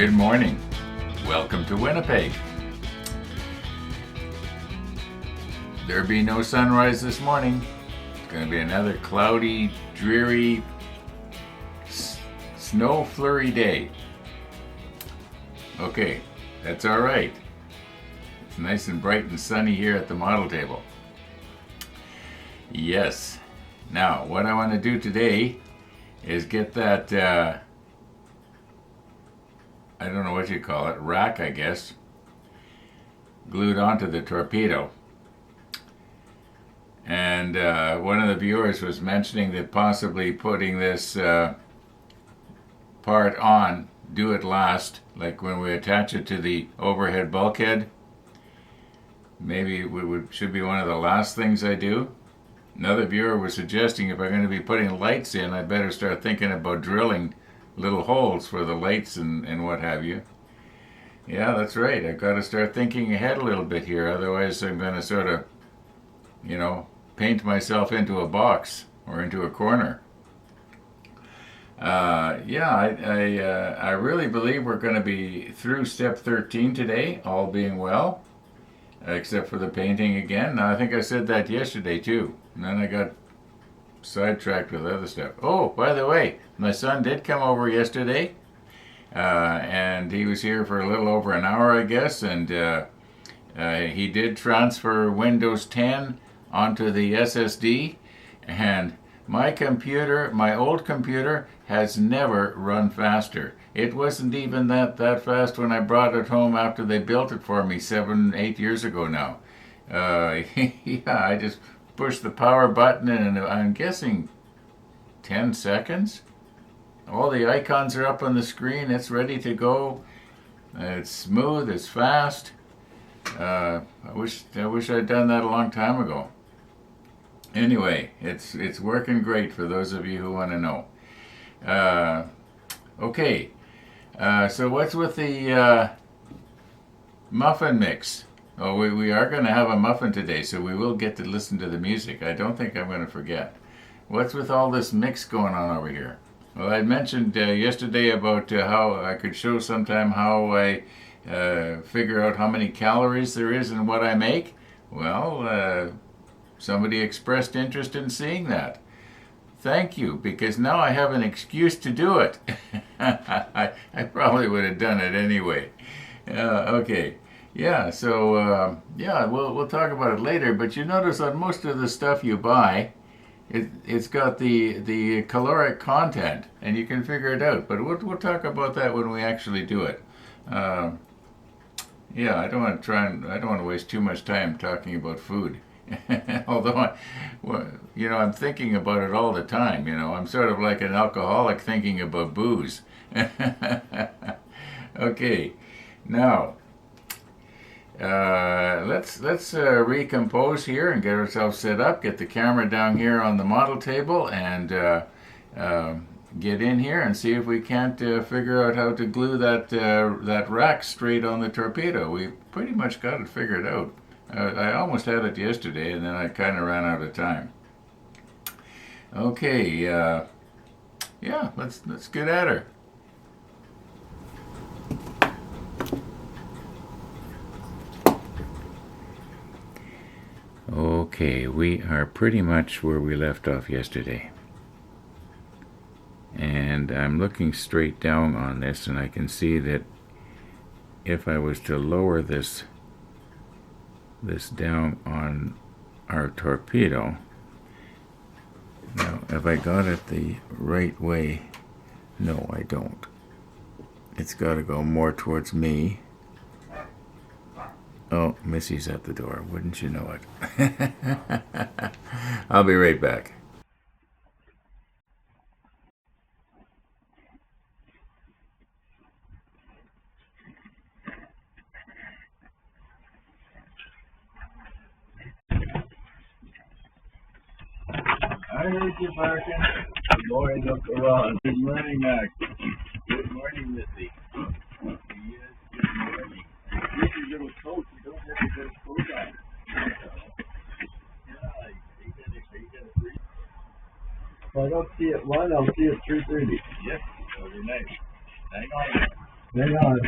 Good morning. Welcome to Winnipeg. There be no sunrise this morning. It's going to be another cloudy, dreary, snow flurry day. Okay, that's all right. It's nice and bright and sunny here at the model table. Yes. Now, what I want to do today is get that, I don't know what you call it, rack, I guess, glued onto the torpedo. And one of the viewers was mentioning that possibly putting this part on, do it last, like when we attach it to the overhead bulkhead. Maybe it should be one of the last things I do. Another viewer was suggesting if I'm going to be putting lights in, I better start thinking about drilling little holes for the lights and what have you. Yeah, that's right. I've got to start thinking ahead a little bit here. Otherwise, I'm going to sort of, paint myself into a box or into a corner. I really believe we're going to be through step 13 today, all being well, except for the painting again. Now, I think I said that yesterday too. And then I got sidetracked with other stuff. Oh, by the way, my son did come over yesterday, and he was here for a little over an hour, I guess, and he did transfer Windows 10 onto the SSD, and my old computer, has never run faster. It wasn't even that fast when I brought it home after they built it for me 7-8 years ago now. I just pushed the power button and I'm guessing 10 seconds. All the icons are up on the screen. It's ready to go. It's smooth. It's fast. I wish I'd done that a long time ago. Anyway, it's working great for those of you who want to know. Okay. So what's with the muffin mix? Oh, we are going to have a muffin today, so we will get to listen to the music. I don't think I'm going to forget. What's with all this mix going on over here? Well, I mentioned yesterday about how I could show sometime how I figure out how many calories there is in what I make. Well, somebody expressed interest in seeing that. Thank you, because now I have an excuse to do it. I probably would have done it anyway. Okay. Yeah, so we'll talk about it later. But you notice on most of the stuff you buy, it's got the caloric content, and you can figure it out. But we'll talk about that when we actually do it. I don't want to waste too much time talking about food. Although I'm thinking about it all the time. I'm sort of like an alcoholic thinking about booze. Okay, now. Let's recompose here and get ourselves set up, get the camera down here on the model table, and get in here and see if we can't figure out how to glue that rack straight on the torpedo. We pretty much got it figured out. I almost had it yesterday, and then I kind of ran out of time. Okay, let's get at her. Okay, we are pretty much where we left off yesterday. And I'm looking straight down on this, and I can see that if I was to lower this down on our torpedo, now if I got it the right way, no, I don't. It's got to go more towards me. Oh, Missy's at the door. Wouldn't you know it? I'll be right back. I heard you barking. Good morning, Uncle Ron. Good morning, Max. Good morning, Missy. Yes, good morning. Here's your little coat. You don't have to get a coat on. Yeah, you gotta breathe. If I don't see it 1, I'll see it 3:30. Yes, that'll be nice. Hang on. They are.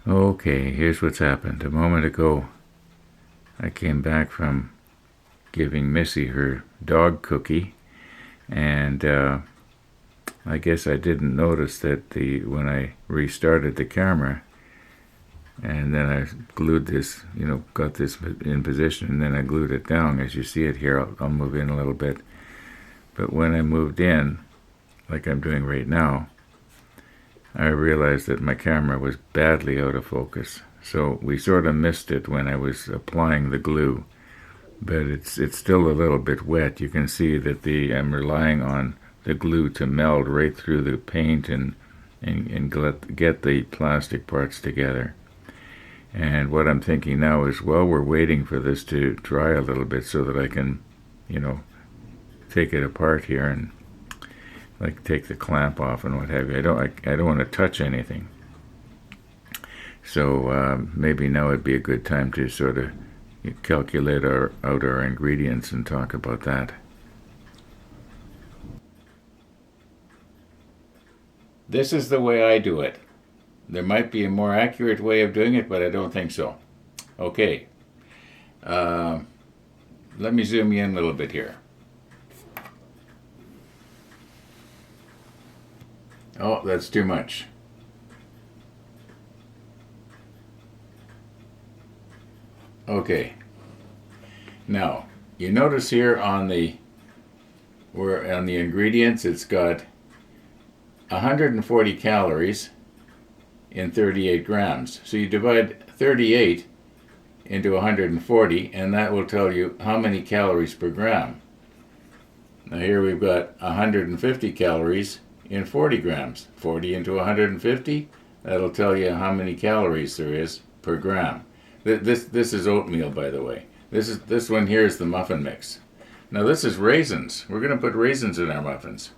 Okay, here's what's happened. A moment ago, I came back from giving Missy her dog cookie, and I guess I didn't notice that when I restarted the camera, and then I glued this, got this in position, and then I glued it down. As you see it here, I'll move in a little bit. But when I moved in, like I'm doing right now, I realized that my camera was badly out of focus. So we sort of missed it when I was applying the glue. But it's still a little bit wet. You can see that I'm relying on the glue to meld right through the paint and get the plastic parts together. And what I'm thinking now is, well, we're waiting for this to dry a little bit so that I can, take it apart here and take the clamp off and what have you. I don't want to touch anything. So maybe now would be a good time to sort of calculate out our ingredients and talk about that. This is the way I do it. There might be a more accurate way of doing it, but I don't think so. Okay. Let me zoom you in a little bit here. Oh, that's too much. Okay. Now, you notice here on the ingredients, it's got 140 calories in 38 grams. So you divide 38 into 140, and that will tell you how many calories per gram. Now here we've got 150 calories in 40 grams. 40 into 150, that'll tell you how many calories there is per gram. This is oatmeal, by the way. This one here is the muffin mix. Now this is raisins. We're going to put raisins in our muffins.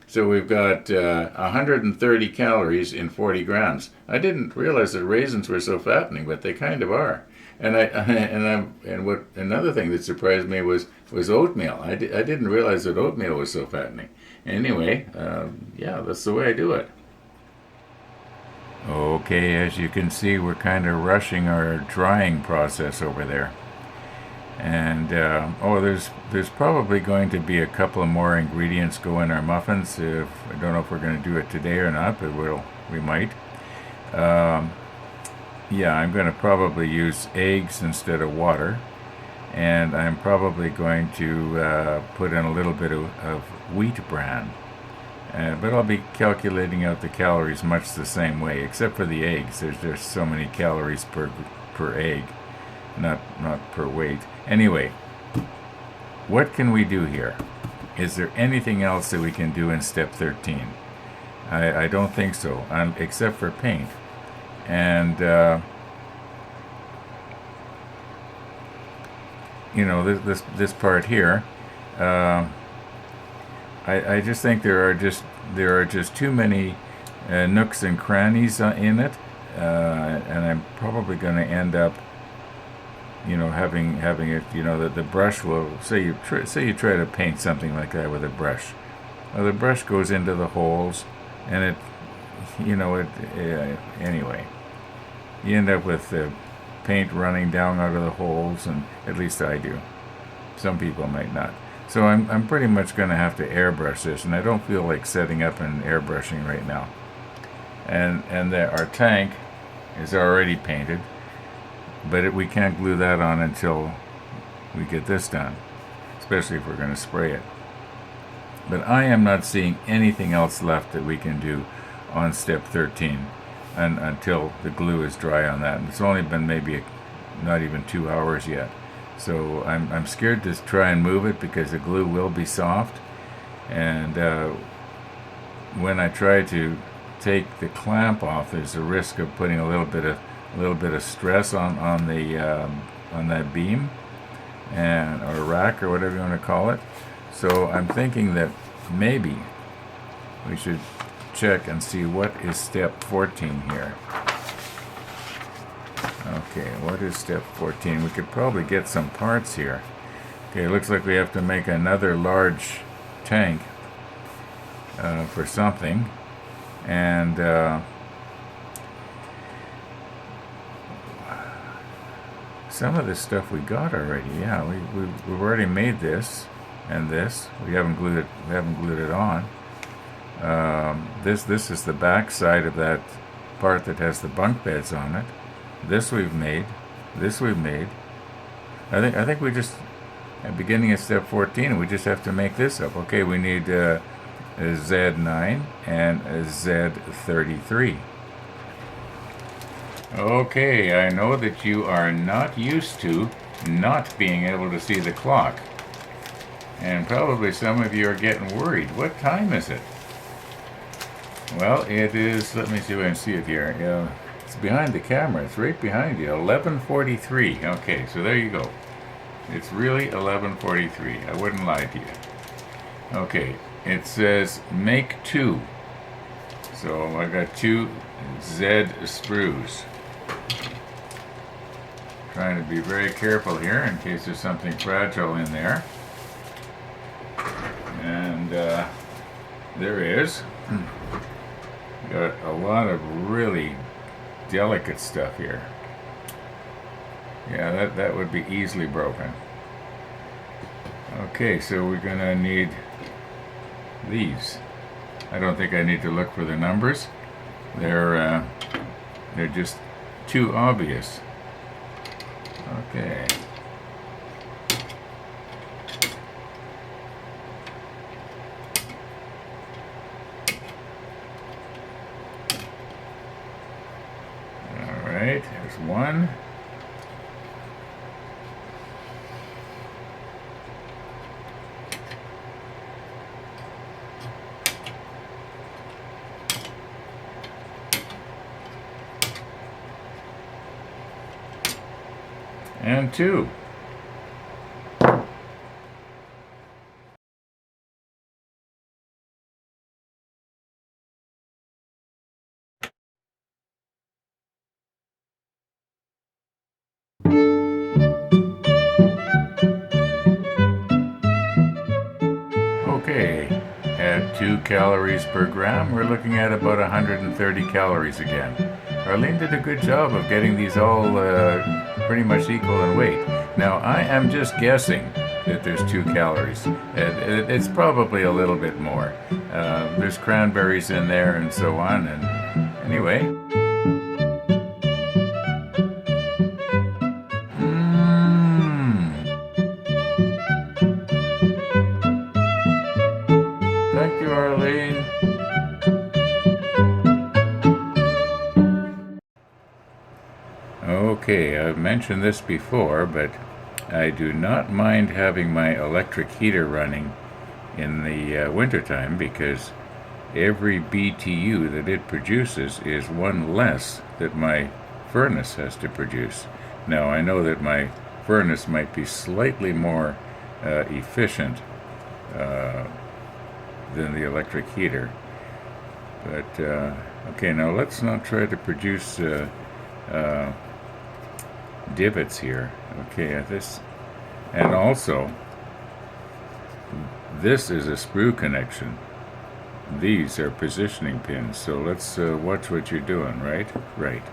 So we've got 130 calories in 40 grams. I didn't realize that raisins were so fattening, but they kind of are. And what another thing that surprised me was oatmeal. I didn't realize that oatmeal was so fattening. Anyway, yeah, that's the way I do it. Okay, as you can see, we're kind of rushing our drying process over there. And there's probably going to be a couple of more ingredients go in our muffins. I don't know if we're going to do it today or not, but we might. Yeah, I'm going to probably use eggs instead of water, and I'm probably going to put in a little bit of wheat bran. But I'll be calculating out the calories much the same way, except for the eggs. There's so many calories per egg, not per weight. Anyway, what can we do here? Is there anything else that we can do in step 13? I don't think so, except for paint. And this part here, I just think there are just too many nooks and crannies in it, and I'm probably going to end up, having it, that the brush will say you try to paint something like that with a brush. Well, the brush goes into the holes, and anyway, you end up with the paint running down out of the holes, and at least I do. Some people might not. So I'm pretty much going to have to airbrush this, and I don't feel like setting up and airbrushing right now. And our tank is already painted, but we can't glue that on until we get this done, especially if we're going to spray it. But I am not seeing anything else left that we can do on step 13 until the glue is dry on that. And it's only been maybe not even 2 hours yet. So I'm scared to try and move it because the glue will be soft. And when I try to take the clamp off, there's a risk of putting a little bit of stress on that beam or rack or whatever you want to call it. So I'm thinking that maybe we should check and see what is step 14 here. Okay, what is step 14? We could probably get some parts here. Okay, it looks like we have to make another large tank for something. And some of this stuff we got already. Yeah, we've already made this and this. We haven't glued it. We haven't glued it on. This is the back side of that part that has the bunk beds on it. This we've made. This we've made. I think we just at beginning of step 14. We just have to make this up. Okay, we need a Z9 and a Z33. Okay, I know that you are not used to not being able to see the clock. And probably some of you are getting worried. What time is it? Well, it is, let me see if I can see it here. It's behind the camera. It's right behind you. 11:43. Okay, so there you go. It's really 11:43. I wouldn't lie to you. Okay, it says make 2. So I got 2 Z sprues. Trying to be very careful here in case there's something fragile in there. And there is. Got a lot of really delicate stuff here. Yeah, that would be easily broken. Okay, so we're gonna need these. I don't think I need to look for the numbers. They're just too obvious. Okay. All right, there's one. And 2. Okay, at 2 calories per gram, we're looking at about 130 calories again. Arlene did a good job of getting these all pretty much equal in weight. Now, I am just guessing that there's 2 calories. It's probably a little bit more. There's cranberries in there and so on. And anyway. Thank you, Arlene. Okay, I've mentioned this before, but I do not mind having my electric heater running in the wintertime because every BTU that it produces is one less that my furnace has to produce. Now, I know that my furnace might be slightly more efficient than the electric heater. But, okay, now let's not try to produce divots here. Okay, this, and also this is a sprue connection. These are positioning pins, so let's watch what you're doing, right? Right.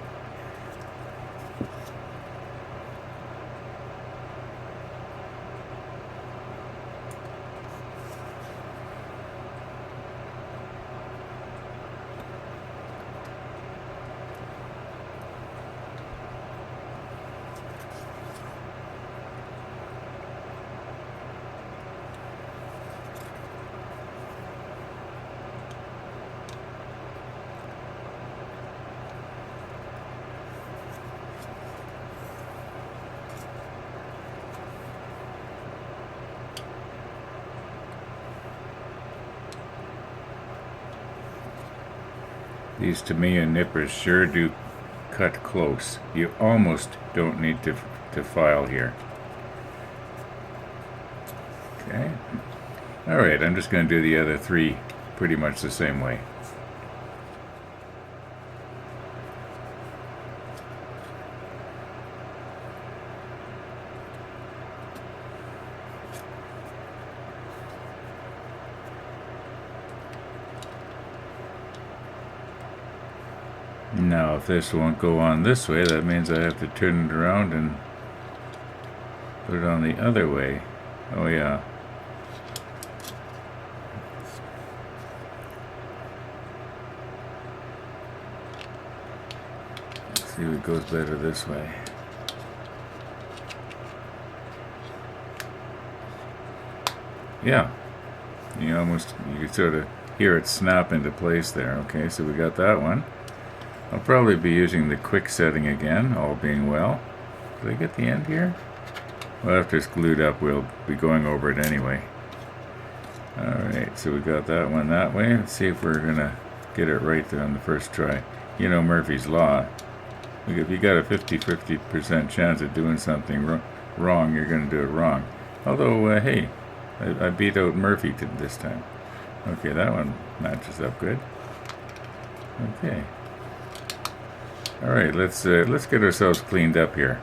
These Tamiya nippers sure do cut close. You almost don't need to file here. Okay. Alright, I'm just going to do the other 3 pretty much the same way. Now if this won't go on this way, that means I have to turn it around and put it on the other way. Oh yeah. Let's see if it goes better this way. Yeah. You can sort of hear it snap into place there. Okay, so we got that one. I'll probably be using the quick setting again, all being well. Did I get the end here? Well, after it's glued up, we'll be going over it anyway. Alright, so we got that one that way. Let's see if we're going to get it right there on the first try. You know Murphy's Law. If you got a 50% chance of doing something wrong, you're going to do it wrong. Although, hey, I beat out Murphy this time. Okay, that one matches up good. Okay. Alright, let's get ourselves cleaned up here.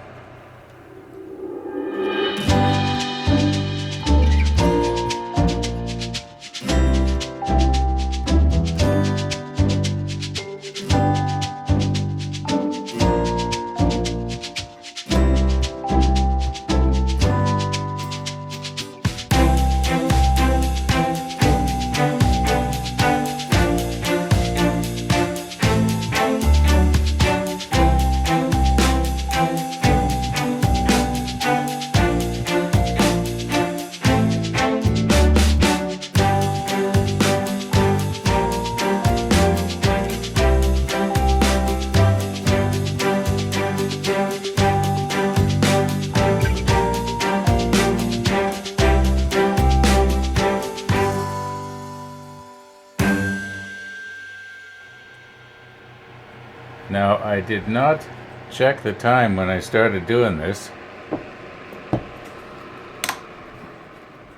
Now, I did not check the time when I started doing this,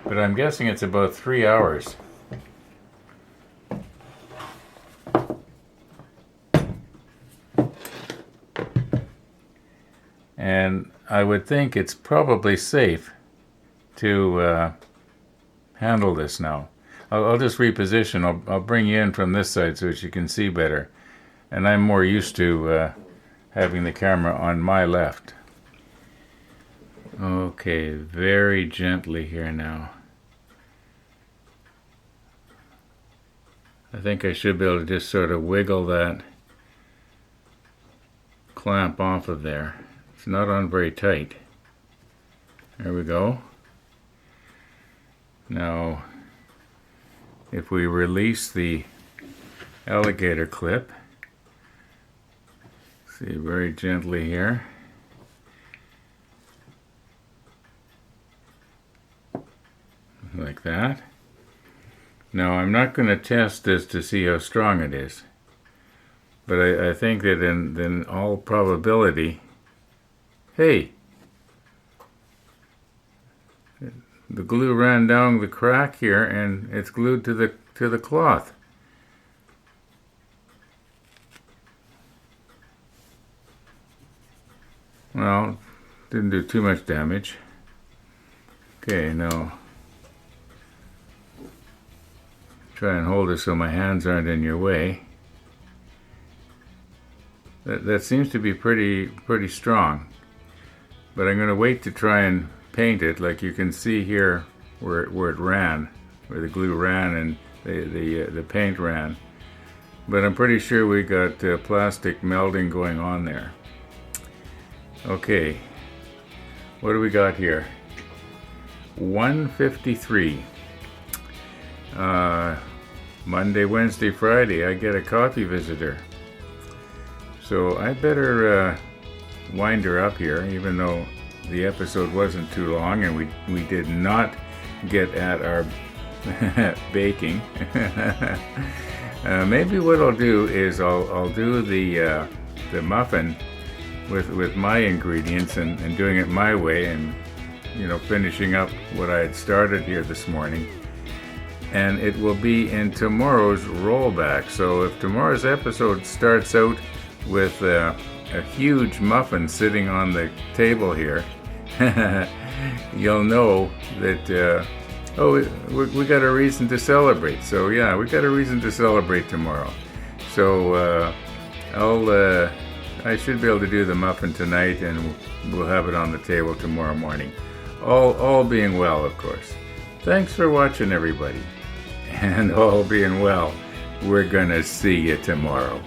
but I'm guessing it's about 3 hours. And I would think it's probably safe to handle this now. I'll just reposition. I'll bring you in from this side so that you can see better. And I'm more used to having the camera on my left. Okay, very gently here now. I think I should be able to just sort of wiggle that clamp off of there. It's not on very tight. There we go. Now, if we release the alligator clip, see, very gently here. Like that. Now, I'm not going to test this to see how strong it is. But I think that in all probability, hey, the glue ran down the crack here and it's glued to the cloth. Well, didn't do too much damage. Okay, now try and hold it so my hands aren't in your way. That seems to be pretty strong. But I'm going to wait to try and paint it, like you can see here where it ran, where the glue ran and the paint ran. But I'm pretty sure we got plastic melding going on there. Okay, what do we got here? 1:53. Monday, Wednesday, Friday, I get a coffee visitor. So I better wind her up here, even though the episode wasn't too long and we did not get at our baking. Maybe what I'll do is I'll do the muffin with my ingredients and doing it my way, and finishing up what I had started here this morning. And it will be in tomorrow's rollback. So if tomorrow's episode starts out with a huge muffin sitting on the table here, you'll know that we got a reason to celebrate. So yeah, we got a reason to celebrate tomorrow. So I should be able to do the muffin tonight, and we'll have it on the table tomorrow morning. All being well, of course. Thanks for watching, everybody. And all being well, we're gonna see you tomorrow.